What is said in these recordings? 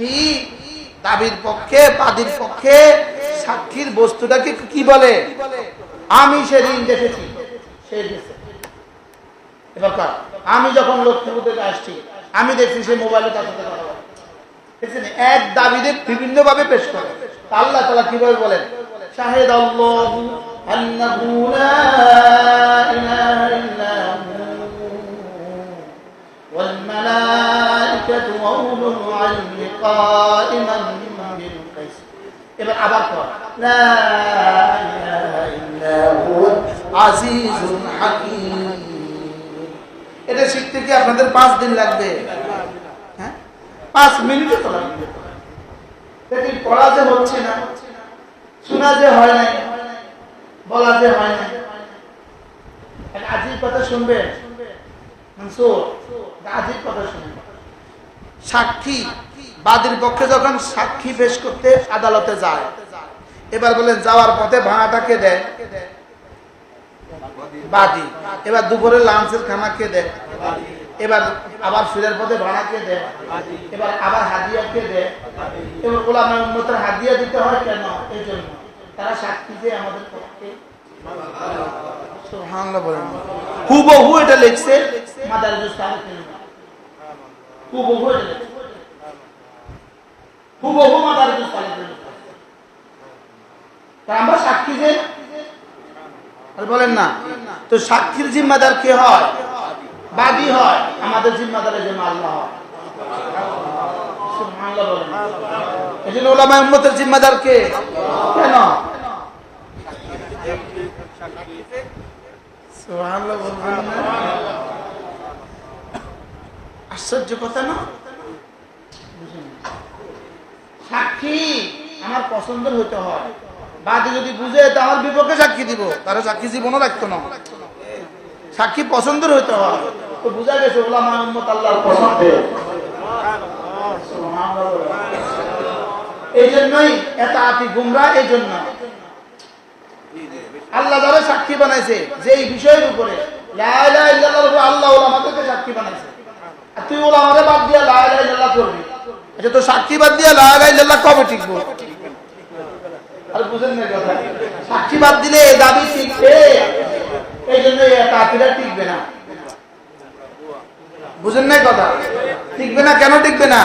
সাক্ষী দাবির পক্ষে বাদীর পক্ষে সাক্ষীর বস্তুটাকে কি বলে? আমি সেদিন দেখেছি, সে দেখেছে। এবার আমি যখন লক্ষ্মীপুর থেকে আসছি, আমি দেখছি সে মোবাইলে তার সাথে কথা বলে। দেখছেন, এক দাবিতে বিভিন্ন ভাবে পেশ করে। আল্লাহ তাআলা কিভাবে বলেন? শাহিদাল্লাহু আন্নাহু লা ইলাহা ইল্লা হু ওয়াল মালাইকাতু ওয়া উলুল ইলমি কাইমান বিল কিসত। এবার আবার কর, লা ইলাহা ইল্লা হুল আজিজুল হাকীম। এটা শিখতে কি আপনাদের 5 দিন লাগবে? হ্যাঁ, 5 মিনিটে তো লাগবে। দেখি পড়া যে হচ্ছে না, শোনা যে হয় না, বলা যে হয় না। আজিব কথা শুনবেন মনসুর, আজিব কথা শুনবেন। সাক্ষী বাদীর পক্ষে যখন সাক্ষী পেশ করতে আদালতে যায়, এবার বলেন যাওয়ার পথে ভাড়াটা কে দেয়? বাদী। এবার দুপুরে লাঞ্চের খানা কে দেয়? এবার আবার ফিরের পথে ভাড়া কে দেয়? এবার আবার হাদিয়া কে দেয়? এবার ওলামা উম্মতের হাদিয়া দিতে হয় কেন? এই জন্য তারা সাক্ষী যে আমাদের পক্ষে। সুবহানাল্লাহ বলেন। হুবহু এটা লিখছে মাদারিজুস সালিকিন, হুবহু এটা লিখছে, হুবহু মাদারিজুস সালিকিন। তা আমরা সাক্ষী যে বলেন না, তো সাক্ষীর জিম্মাদার কে হয়? বাদী হয়। আমাদের জিম্মাদারের জন্য আল্লাহ হয়। সুবহানাল্লাহ বলেন। এজন্য উলামা উম্মতের জিম্মাদার কে? কেন? সুবহানাল্লাহ বলেন। আশ্চর্য কথা না? সাক্ষী আমার পছন্দের হতে হয়। বাদী যদি বুঝে তো আমার বিপক্ষে সাক্ষী দিব, তারা সাক্ষী জীবনও রাখতো না। সাক্ষী পছন্দের হইতে হয়। তো বুঝা গেছে উলামা উম্মত আল্লাহর পছন্দের। এই জন্যই এত আতি গুমরা। এই জন্য আল্লাহ যারা সাক্ষী বানাইছে যে এই বিষয়ের উপরে লা ইলাহা ইল্লাল্লাহ, আল্লাহ উলামাদেরকে সাক্ষী বানাইছে। আর তুই উলামাদের বাদ দিয়া লা ইলাহা ইল্লাল্লাহ করবি, আচ্ছা তো সাক্ষী বাদ দিয়া লা ইলাহা ইল্লাল্লাহ কবে টিকবো? আর বুঝেন না কথা? সাক্ষী বাদ দিলে এই দাবি টিকবে, এই জন্য এটা আকিদা টিকবে না। বুঝেন না কথা? টিকবে না। কেন টিকবে না?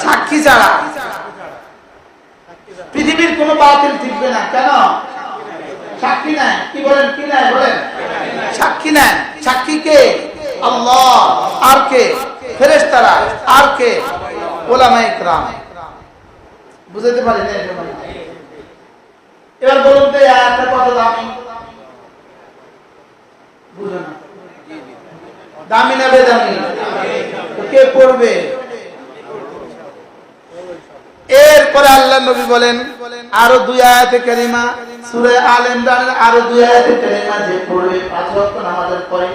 সাক্ষী ছাড়া পৃথিবীর কোন বাতিল টিকবে না। কেন? সাক্ষী নাই। কি বলেন? কি নাই বলেন? সাক্ষী নাই। সাক্ষী কে? আল্লাহ। আর কে? ফেরেশতারা। আর কে? উলামায়ে কিরাম। বুঝাতে পারি না? এবার বলুন তো একটা কত দামি? বুঝো না? দামি না বেদামি? কে পড়বে? এরপরে আল্লাহ নবী বলেন আরো 2 আয়াতে কারিমা, সূরা আলে ইমরানের আরো 2 আয়াতে কারিমা যে পড়বে 5 ওয়াক্ত নামাজের পরে,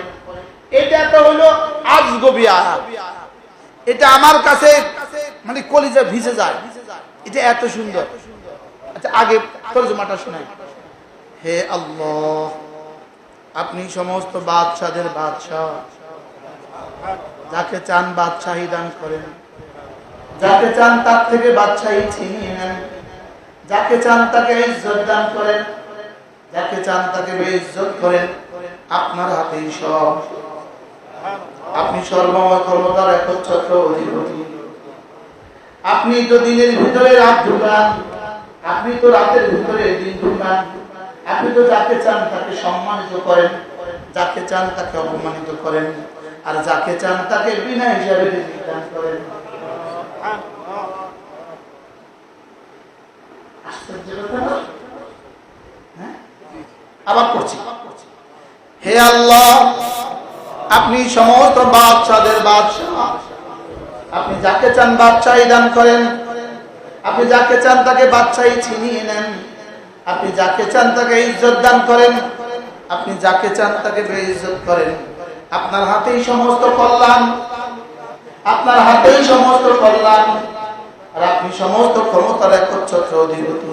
এটা তো হলো আজগবি আয়াত। এটা আমার কাছে মানে কলিজা ভিজে যায়, এটা এত সুন্দর। আচ্ছা আগে তরজমাটা শোনাই। হে আল্লাহ, আপনি সমস্ত বাদশাদের বাদশাহ, যাকে চান বাদশাহী দান করেন, যাকে চান তার থেকে বাদশাহী ছিনিয়ে নেন, যাকে চান তাকে ইজ্জত দান করেন, যাকে চান তাকে বেইজ্জত করেন। আপনার হাতেই সব। আপনি সর্বময় ক্ষমতার একচ্ছত্র অধিপতি। আপনি তো দিনের ভিতরে রাত ঢুকান, আপনি তো রাতের ভিতরে দিন ঢুকান। আপনি তো যাকে চান তাকে সম্মানিত করেন, যাকে চান তাকে অপমানিত করেন, আর যাকে চান তাকে বিনা হিসাবে রিজিক দান করেন। আবার পড়ছি। হে আল্লাহ, আপনি সমস্ত বাদশাদের বাদশাহ। আপনি যাকে চান বাদশাহী দান করেন, আপনি যাকে চান তাকে বাদশাহী ছিনিয়ে নেন, আপনি যাকে চান তাকে ইজ্জত দান করেন, আপনি যাকে চান তাকে বেইজ্জত করেন। আপনার হাতেই সমস্ত কল্যাণ, আপনার হাতেই সমস্ত কল্যাণ, আর আপনি সমস্ত ক্ষমতার একচ্ছত্র অধিপতি।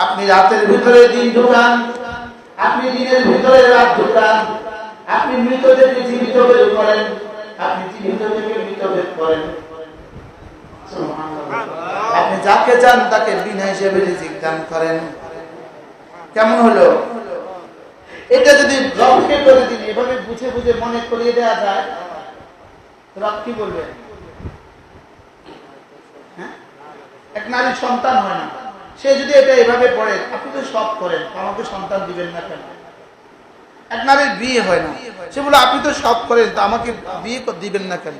আপনি রাতের ভিতরে দিন ঢুকান, আপনি দিনের ভিতরে রাত ঢুকান। আপনি মৃত থেকে জীবিত বের করেন, আপনি জীবিত থেকে মৃত বের করেন। আপনি যাকে চান তাকে বিনা হিসেবে রিজিক দান করেন। কেমন হলো? এটা যদি রবকে করে দিন, এভাবে বুঝে বুঝে মনে করিয়ে দেওয়া যায়, রব কি বলবে? এক নারীর সন্তান হয় না, সে যদি এটা এভাবে পড়ে, আপনি তো সব করেন, আমাকে সন্তান দিবেন না কেন? এক নারীর বিয়ে হয় না, সে বলে আপনি তো সব করেন, তা আমাকে বিয়ে দিবেন না কেন?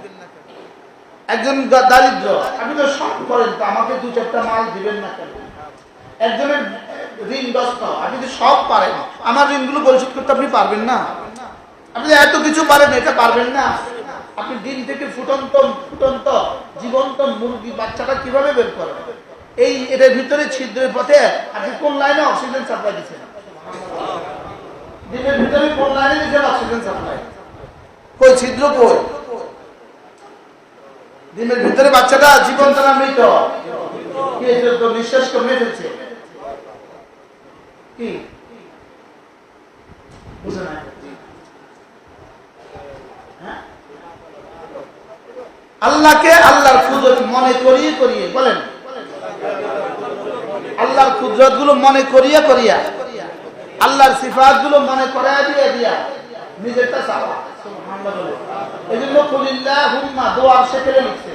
একজন দারিদ্র, আপনি তো সব করেন, তো আমাকে 2-4টা মাল দিবেন না কেন? একজনের ঋণগ্রস্ত, আপনি তো সব পারেন, আমার ঋণগুলো পরিশোধ করতে আপনি পারবেন না? আপনি এত কিছু পারেন, এটা পারবেন না? আপনি দিন থেকে ফুটন্ত জীবন্ত মুরগি বাচ্চাটা কিভাবে বের করেন? এটার ভিতরে ছিদ্রের পথে আপনি কোন লাইনে অক্সিজেন সাপ্লাই দিচ্ছেন? দিনের ভিতরে কোন লাইনে দিচ্ছেন অক্সিজেন সাপ্লাই? কই ছিদ্র কই? দিনের ভিতরে বাচ্চাটা জীবন্ত না মৃত? নিঃশ্বাস কমে ফেলছে কি বুঝে না? আল্লাহকে আল্লাহর কুদরত মনে করিয়ে করিয়ে বলেন, আল্লাহর কুদরত গুলো মনে করিয়া করিয়া, আল্লাহর সিফাত গুলো মনে করাইয়া দিয়া দিয়া নিজেরটা চাওয়া। সুবহানাল্লাহ বলে। এজন্য কুলিল্লাহুম্মা দোয়ার শেখে লিখছে,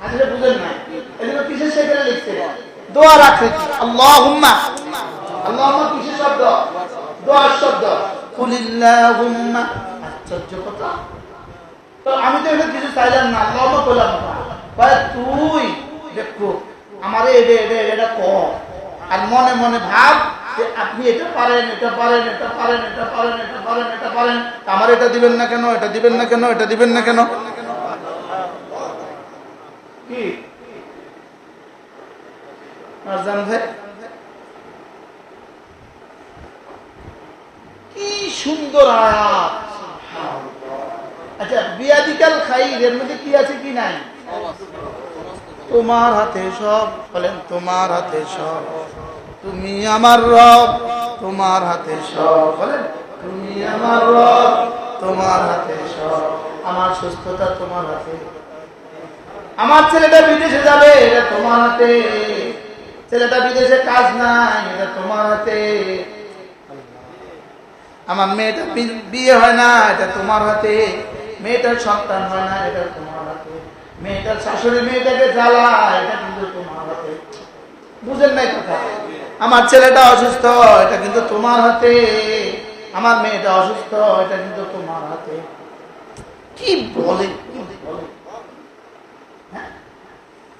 আসলে বুঝেন না, এজন্য কিসের শেখে লিখছে? দোয়ার আকৃতি। আল্লাহুম্মা, আল্লাহুম্মা কিসের শব্দ? দোয়ার শব্দ। কুলিল্লাহুম্মা, আশ্চর্য কথা। তো আমি তো এটা কিছু চাইলাম না, আল্লাহুম্মা বললাম না, ভাই তুই দেখো আমারে এটা কর, আর মনে মনে ভাব যে আপনি এটা পারেন, এটা পারেন, এটা পারেন, এটা পারেন, এটা পারেন, এটা পারেন, আমার এটা দিবেন না কেন? এটা দিবেন না কেন? এটা দিবেন না কেন? কি কি সুন্দর আয়াত। আচ্ছা, বিয়াদিকাল খাইর এর মধ্যে কি আছে কি নাই? তোমার হাতে সব, বলেন তোমার হাতে সব, তুমি আমার রব, তোমার হাতে সব, বলেন তুমি আমার রব, তোমার হাতে সব, আমার সুস্থতা তোমার হাতে, আমার ছেলেটা বিদেশে যাবে এটা তোমার হাতে, ছেলেটা বিদেশে কাজ নাই এটা তোমার হাতে, আমার মেয়েটা বিয়ে হয় না এটা তোমার হাতে, মেয়েটার সন্তান হয় না এটা তোমার হাতে, মেয়েটার শাশুড়ি মেয়েটাকে জ্বালা এটা কিন্তু তোমার হাতে। বুঝেন নাই কথা? আমার ছেলেটা অসুস্থ এটা কিন্তু তোমার হাতে, আমার মেয়েটা অসুস্থ এটা কিন্তু তোমার হাতে। কি বলে,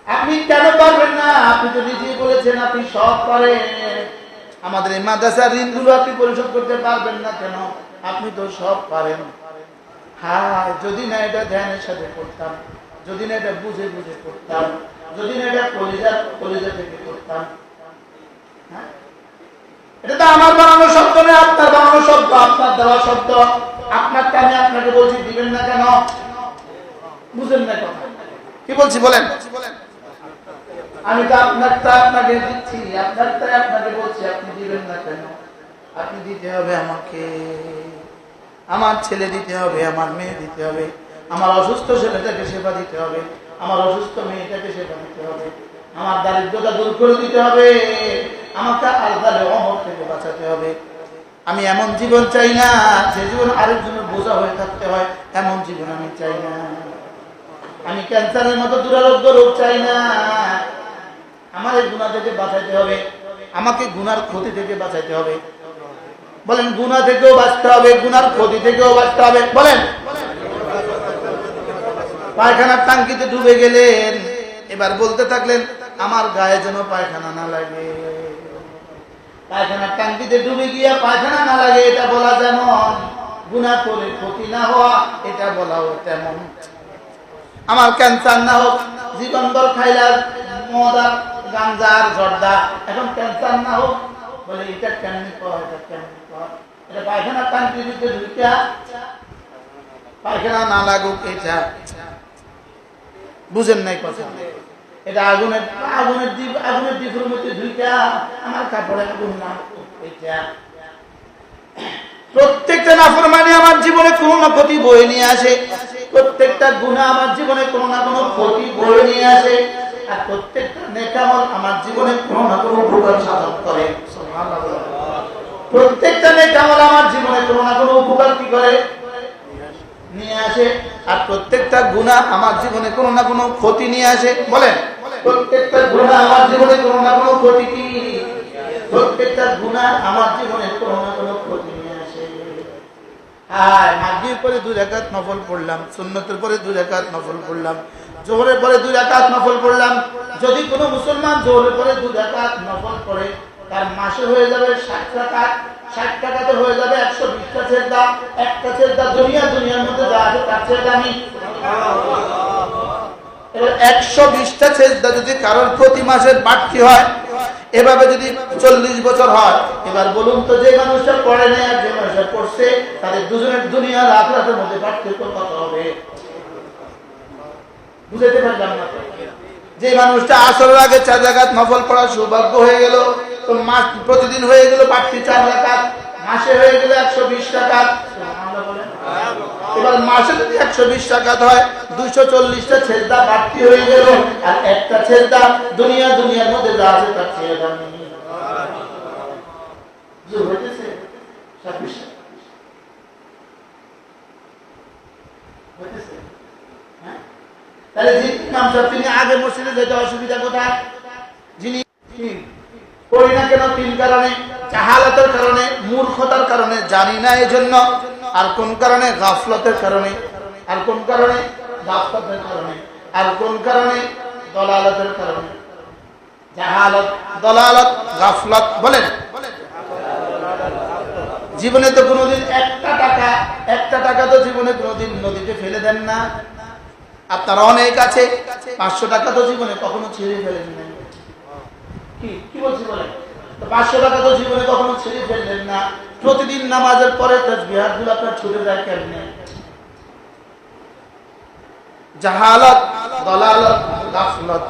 আপনি কেন পারবেন না? আপনি তো নিজেই বলেছেন আপনি সব পারেন। আমাদের এই মাদ্রাসার ঋণগুলো আপনি পরিশোধ করতে পারবেন না কেন? আপনি তো সব পারেন। হ্যাঁ, যদি না এটা ধ্যানের সাথে করতাম, যদি না এটা বুঝে বুঝে করতাম, যদি না এটা কলিজা থেকে করতাম। হ্যাঁ, এটা তো আমার বানানো শব্দ নয়, আপনার বানানো শব্দ, আপনার দেওয়া শব্দ। আপনারটা আমি আপনাকে বলছি দিবেন না কেন? বুঝেন না কথা কি বলছি? বলেন। আমি তো আপনারটা আপনাকে দিচ্ছি, আপনারটা আপনাকে বলছি আপনি দিবেন না কেন? আপনি দিতে হবে আমাকে, আমার ছেলে দিতে হবে, আমার মেয়ে দিতে হবে, আমার অসুস্থ ছেলেটাকে সেবা দিতে হবে, আমার অসুস্থ মেয়েটাকে সেবা দিতে হবে, আমার দারিদ্রতা দূর করে দিতে হবে, আমাকে আল্লাহর অমর থেকে বাঁচাতে হবে। আমি এমন জীবন চাই না যে জীবন আরেকজনের বোঝা হয়ে থাকতে হয়, এমন জীবন আমি চাই না। আমি ক্যান্সারের মতো দুরারোগ্য রোগ চাই না। আমার এই গুনাহ থেকে বাঁচাইতে হবে, আমাকে গুনার ক্ষতি থেকে বাঁচাইতে হবে। বলেন, গুনাহ থেকেও বাঁচতে হবে, গুনার ক্ষতি থেকেও বাঁচতে হবে। বলেন, পায়খানার টাঙ্কিতে ডুবে গেলেন, এবার বলতে থাকলেন আমার গায়ে যেন পায়খানা না লাগে। পায়খানার টাঙ্কিতে ডুবে গিয়া পায়খানা না লাগে এটা বলা যেমন, গুনাহ করে ক্ষতি না হওয়া এটা বলাও তেমন। আমার ক্যান্সার না হোক, জীবনভর খাইলার মদ আর গাঞ্জা আর জর্দা, এখন ক্যান্সার না হোক, বলে এটা কেমনি কর, এটা কেমনি কর, এটা পায়খানা টাঙ্কির ভিতরে ঢুকিয়া পায়খানা না লাগুক এটা। বুঝেন নাই কথা? এটা আগুনের দ্বীপের মধ্যে ঢুকিয়া আমার কাপড়ে আগুন না, এটা প্রত্যেকটা নাফরমানি আমার জীবনে কোনো না ক্ষতি বয়ে নিয়ে আসে। প্রত্যেকটা গুনাহ আমার জীবনে কোনো না কোনো ক্ষতি বয়ে নিয়ে আসে, আর প্রত্যেকটা নেক আমল আমার জীবনে কোনো না কোনো উপকার সাধন করে। সুবহানাল্লাহ। প্রত্যেকটা নেক আমল আমার জীবনে কোনো না কোনো উপকার কি করে নিয়ে আসে, আর প্রত্যেকটা গুনাহ আমার জীবনে কোনো না কোনো ক্ষতি নিয়ে আসে। বলেন, প্রত্যেকটা গুনাহ আমার জীবনে কোনো না কোনো ক্ষতি কি, প্রত্যেকটা গুনাহ আমার জীবনে কোনো না কোনো ক্ষতি নিয়ে আসে। আর মাগরিবের পরে 2 রাকাত নফল পড়লাম, সুন্নতের পরে 2 রাকাত নফল পড়লাম, যোহরের পরে 2 রাকাত নফল পড়লাম। যদি কোনো মুসলমান যোহরের পরে 2 রাকাত নফল পড়ে, তার মাসে হয়ে যাবে 60 রাকাত। 60 টাকাতে হয়ে যাবে 120টা সেজদা। একটা সেজদা দুনিয়ার মধ্যে যা আছে তার চেয়ে দামি। এবার 120টা সেজদা যদি কারোর প্রতি মাসে বাড়তি হয়, এভাবে যদি 40 বছর হয়, এবার বলুন তো যে মানুষটা পড়ে নেই আর যে মানুষটা পড়ছে, তাদের দুজনের দুনিয়ার আখিরাতের মধ্যে পার্থক্য কত হবে? বুঝতে পারলাম না। যে মানুষটা আসরের আগে 4 রাকাত নফল পড়ার সৌভাগ্য হয়ে গেল, তো মাস প্রতিদিন হয়ে গেল বাড়তি 4 রাকাত, মাসে হয়ে গেল 120 রাকাত। এবার মাসে যদি 120 রাকাত হয়, 240টা সেজদা বাড়তি হয়ে গেল, আর একটা সেজদা দুনিয়ার মধ্যে যা আছে তার চেয়ে দামি। যোগ হইতেছে 26 হইতেছে। হ্যাঁ, তাহলে যে ইমাম সাহেব তিনি আগে মসজিদে যেতে অসুবিধা কোথায়? যিনি করি না কেন 3 কারণে: জাহালাতের কারণে, মূর্খতার কারণে, জানি না এজন্য, আর কোন কারণে? গাফলতের কারণে, আর কোন কারণে? গাফলতের কারণে, আর কোন কারণে? দলালতের কারণে। জাহালত, দলালত, গাফলত। বলেন, জীবনে তো কোনোদিন একটা টাকা তো জীবনে কোনোদিন নদীতে ফেলে দেন না। আপনারা অনেক আছে 500 টাকা তো জীবনে কখনো ছেড়ে ফেলেন না। কি বলছি বলেন? 500 টাকা তো জীবনে কখনো ছেড়ে ফেললেন না। প্রতিদিন নামাজের পরে তাসবিহাতগুলো আপনার ছুটে যায় কেমনে? জাহালাত, দলালত, গাফলত।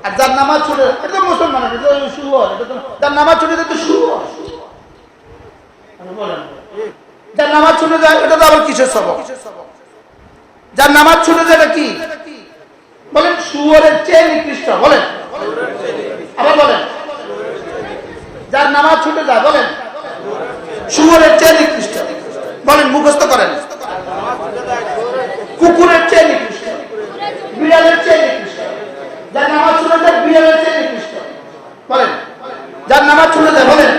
আর যার নামাজ ছুটে, এটা তো মুসলমান, এটা তো শুয়োর, এটা তো যার নামাজ ছুটে যায় তো শুয়োর। বলেন, যার নামাজ ছুটে যায় এটা তো আবার কিসের সবক? যার নামাজ ছুটে যায় এটা কি? বলেন, শুয়োরের চেয়ে নিকৃষ্ট। বলেন, আবার বলেন, যার নামাজ ছুটে যায়, বলেন, শুয়োরের চেয়ে নিকৃষ্ট। বলেন, মুখস্থ করেন, কুকুরের চেয়ে নিকৃষ্ট, বিড়ালের চেয়ে নিকৃষ্ট। যার নামাজ ছুটে যায় বিড়ালের চেয়ে নিকৃষ্ট। বলেন, যার নামাজ ছুটে যায়, বলেন,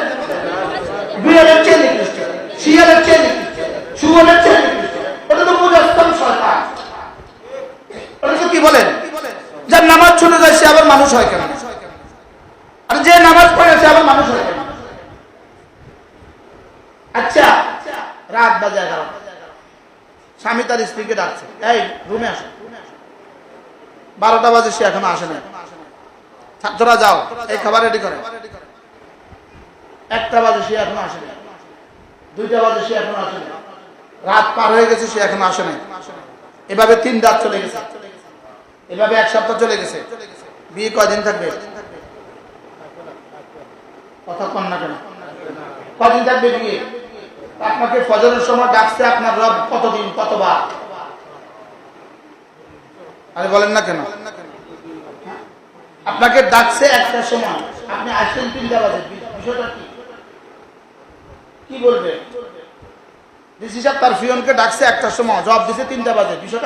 বিড়ালের চেয়ে নিকৃষ্ট, শিয়ালের চেয়ে নিকৃষ্ট, শুয়োরের চেয়ে নিকৃষ্ট। ওটা তো মুজাসসাম শয়তান। ওটা তো কি বলেন? যার নামাজ ছুটে যায় সে আবার মানুষ হয় কেন? আর যে নামাজ পড়ে সে আবার মানুষ হয় কেন? আচ্ছা, রাত বাজে 11, স্বামী তার স্ত্রীকে ডাকছে, এই রুমে আসো। 12টা বাজে, সে এখনো আসে না। ছাত্ররা যাও, এই খাবার রেডি করে। 1টা বাজে, সে এখনো আসে না। 2টা বাজে, সে এখনো আসে না। রাত পার হয়ে গেছে, সে এখনো আসে না। এভাবে 3 রাত চলে গেছে, এভাবে 1 সপ্তাহ চলে গেছে। বিয়ে কয়দিন থাকবে? কথা কন না কেন? কদিন থাকবে বিয়ে? আপনাকে ফজরের সময় ডাকছে আপনার রব কতদিন, কতবার? আরে বলেন না কেন? আপনাকে ডাকছে 1টার সময়, আপনি আসছেন 3টা বাজে। বিষয়টা কি বলবে? ডিসি সাহেব তার ফিয়নকে ডাকছে 1টার সময়, জবাব দিছে 3টা বাজে। বিষয়টা